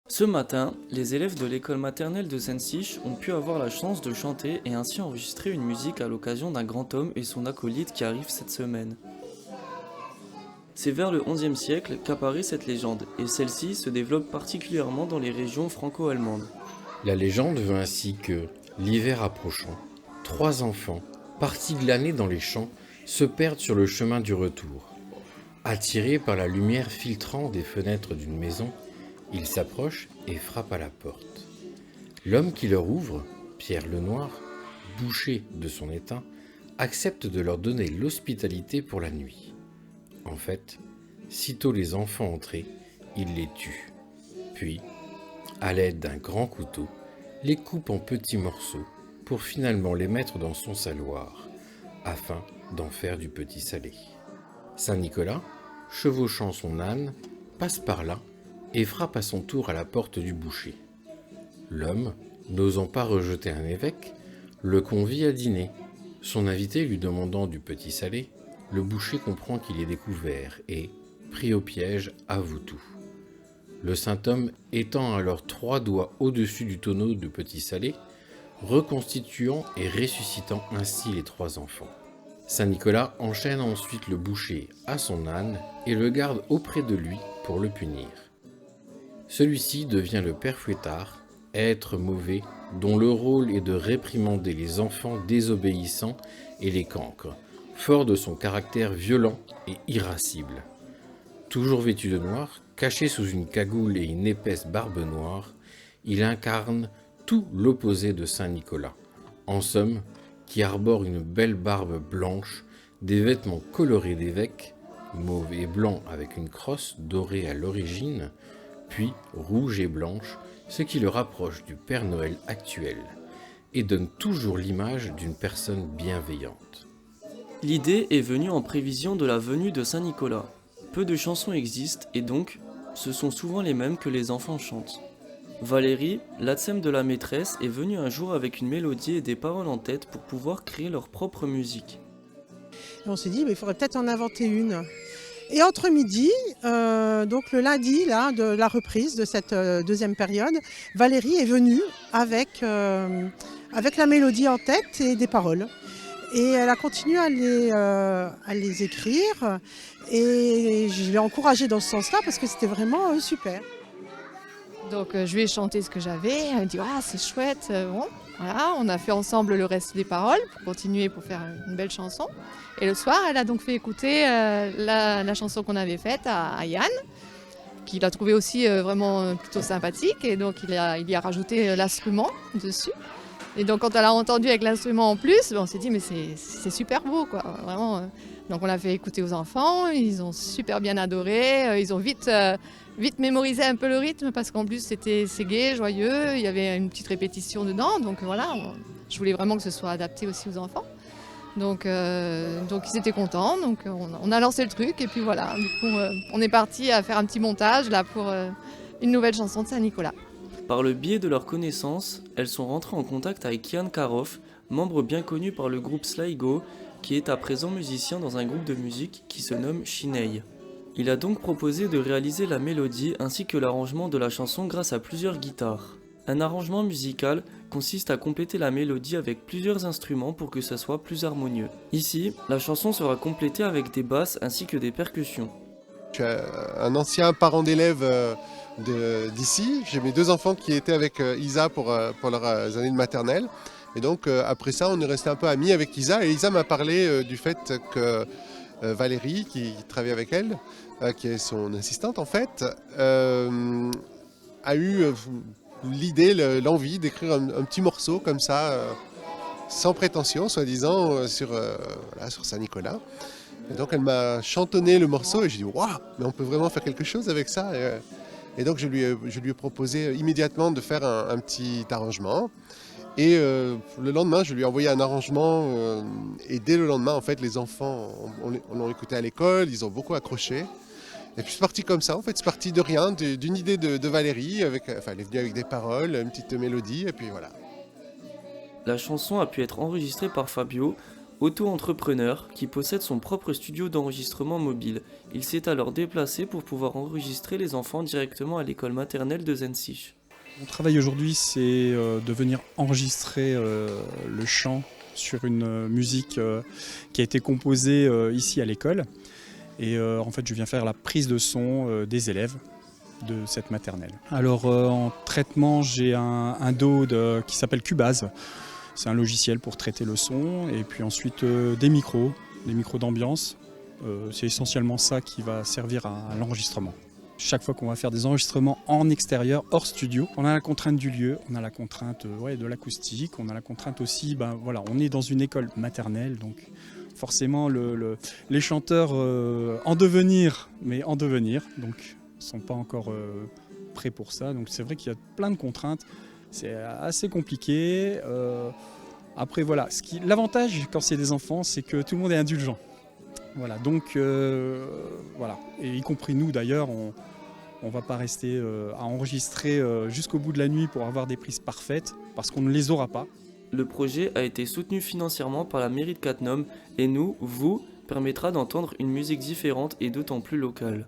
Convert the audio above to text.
Ce matin, les élèves de l'école maternelle de Sensiche ont pu avoir la chance de chanter et ainsi enregistrer une musique à l'occasion d'un grand homme et son acolyte qui arrive cette semaine. C'est vers le XIe siècle qu'apparaît cette légende, et celle-ci se développe particulièrement dans les régions franco-allemandes. La légende veut ainsi que, l'hiver approchant, 3 enfants, partis glaner dans les champs, se perdent sur le chemin du retour. Attirés par la lumière filtrant des fenêtres d'une maison, ils s'approchent et frappent à la porte. L'homme qui leur ouvre, Pierre Lenoir, boucher de son état, accepte de leur donner l'hospitalité pour la nuit. En fait, sitôt les enfants entrés, il les tue. Puis, à l'aide d'un grand couteau, les coupe en petits morceaux pour finalement les mettre dans son saloir, afin d'en faire du petit salé. Saint Nicolas, chevauchant son âne, passe par là et frappe à son tour à la porte du boucher. L'homme, n'osant pas rejeter un évêque, le convie à dîner. Son invité lui demandant du petit salé, le boucher comprend qu'il est découvert et, pris au piège, avoue tout. Le saint homme étend alors 3 doigts au-dessus du tonneau de petit salé, reconstituant et ressuscitant ainsi les 3 enfants. Saint Nicolas enchaîne ensuite le boucher à son âne et le garde auprès de lui pour le punir. Celui-ci devient le père Fouettard, être mauvais dont le rôle est de réprimander les enfants désobéissants et les cancres, fort de son caractère violent et irascible. Toujours vêtu de noir, caché sous une cagoule et une épaisse barbe noire, il incarne tout l'opposé de Saint Nicolas. En somme, qui arbore une belle barbe blanche, des vêtements colorés d'évêque, mauve et blanc avec une crosse dorée à l'origine, puis rouge et blanche, ce qui le rapproche du Père Noël actuel, et donne toujours l'image d'une personne bienveillante. L'idée est venue en prévision de la venue de Saint Nicolas. Peu de chansons existent et donc, ce sont souvent les mêmes que les enfants chantent. Valérie, l'ATSEM de la maîtresse, est venue un jour avec une mélodie et des paroles en tête pour pouvoir créer leur propre musique. Et on s'est dit, il faudrait peut-être en inventer une. Et entre midi, donc le lundi là, de la reprise de cette deuxième période, Valérie est venue avec la mélodie en tête et des paroles. Et elle a continué à les écrire. Et je l'ai encouragée dans ce sens-là parce que c'était vraiment super. Donc je lui ai chanté ce que j'avais, elle m'a dit ah c'est chouette, bon, voilà, on a fait ensemble le reste des paroles pour continuer pour faire une belle chanson. Et le soir, elle a donc fait écouter la chanson qu'on avait faite à Yann, qu'il a trouvé aussi vraiment plutôt sympathique, et donc il y a rajouté l'instrument dessus. Et donc quand elle a entendu avec l'instrument en plus, on s'est dit mais c'est super beau quoi, vraiment. Donc on l'a fait écouter aux enfants, ils ont super bien adoré, ils ont vite mémorisé un peu le rythme parce qu'en plus c'est gai, joyeux, il y avait une petite répétition dedans, donc voilà, je voulais vraiment que ce soit adapté aussi aux enfants. Donc ils étaient contents, donc on a lancé le truc et puis voilà, du coup on est parti à faire un petit montage là pour une nouvelle chanson de Saint-Nicolas. Par le biais de leurs connaissances, elles sont rentrées en contact avec Kian Karoff, membre bien connu par le groupe Sligo, qui est à présent musicien dans un groupe de musique qui se nomme Shinei. Il a donc proposé de réaliser la mélodie ainsi que l'arrangement de la chanson grâce à plusieurs guitares. Un arrangement musical consiste à compléter la mélodie avec plusieurs instruments pour que ça soit plus harmonieux. Ici, la chanson sera complétée avec des basses ainsi que des percussions. Je suis un ancien parent d'élèves d'ici. J'ai mes 2 enfants qui étaient avec Isa pour leurs années de maternelle. Et donc après ça, on est resté un peu amis avec Isa. Et Isa m'a parlé du fait que Valérie, qui travaille avec elle, qui est son assistante en fait, a eu l'idée, l'envie d'écrire un petit morceau comme ça, sans prétention, soi-disant, sur Saint-Nicolas. Et donc elle m'a chantonné le morceau et j'ai dit waouh, mais on peut vraiment faire quelque chose avec ça. Et donc je lui ai proposé immédiatement de faire un petit arrangement. Et le lendemain, je lui ai envoyé un arrangement et dès le lendemain, en fait, les enfants l'ont écouté à l'école, ils ont beaucoup accroché. Et puis c'est parti comme ça, en fait, c'est parti de rien, d'une idée de Valérie, elle est venue avec des paroles, une petite mélodie, et puis voilà. La chanson a pu être enregistrée par Fabio Auto-entrepreneur qui possède son propre studio d'enregistrement mobile, il s'est alors déplacé pour pouvoir enregistrer les enfants directement à l'école maternelle de Zensich. Mon travail aujourd'hui, c'est de venir enregistrer le chant sur une musique qui a été composée ici à l'école. Et en fait, je viens faire la prise de son des élèves de cette maternelle. Alors en traitement, j'ai un DAW qui s'appelle Cubase. C'est un logiciel pour traiter le son. Et puis ensuite des micros d'ambiance. C'est essentiellement ça qui va servir à l'enregistrement. Chaque fois qu'on va faire des enregistrements en extérieur, hors studio, on a la contrainte du lieu, on a la contrainte de l'acoustique, on a la contrainte aussi, on est dans une école maternelle, donc forcément les chanteurs en devenir, donc ne sont pas encore prêts pour ça. Donc c'est vrai qu'il y a plein de contraintes, c'est assez compliqué. Après voilà, l'avantage quand c'est des enfants, c'est que tout le monde est indulgent. Voilà, donc voilà, et y compris nous d'ailleurs, on ne va pas rester à enregistrer jusqu'au bout de la nuit pour avoir des prises parfaites, parce qu'on ne les aura pas. Le projet a été soutenu financièrement par la mairie de Cattenom et vous, permettra d'entendre une musique différente et d'autant plus locale.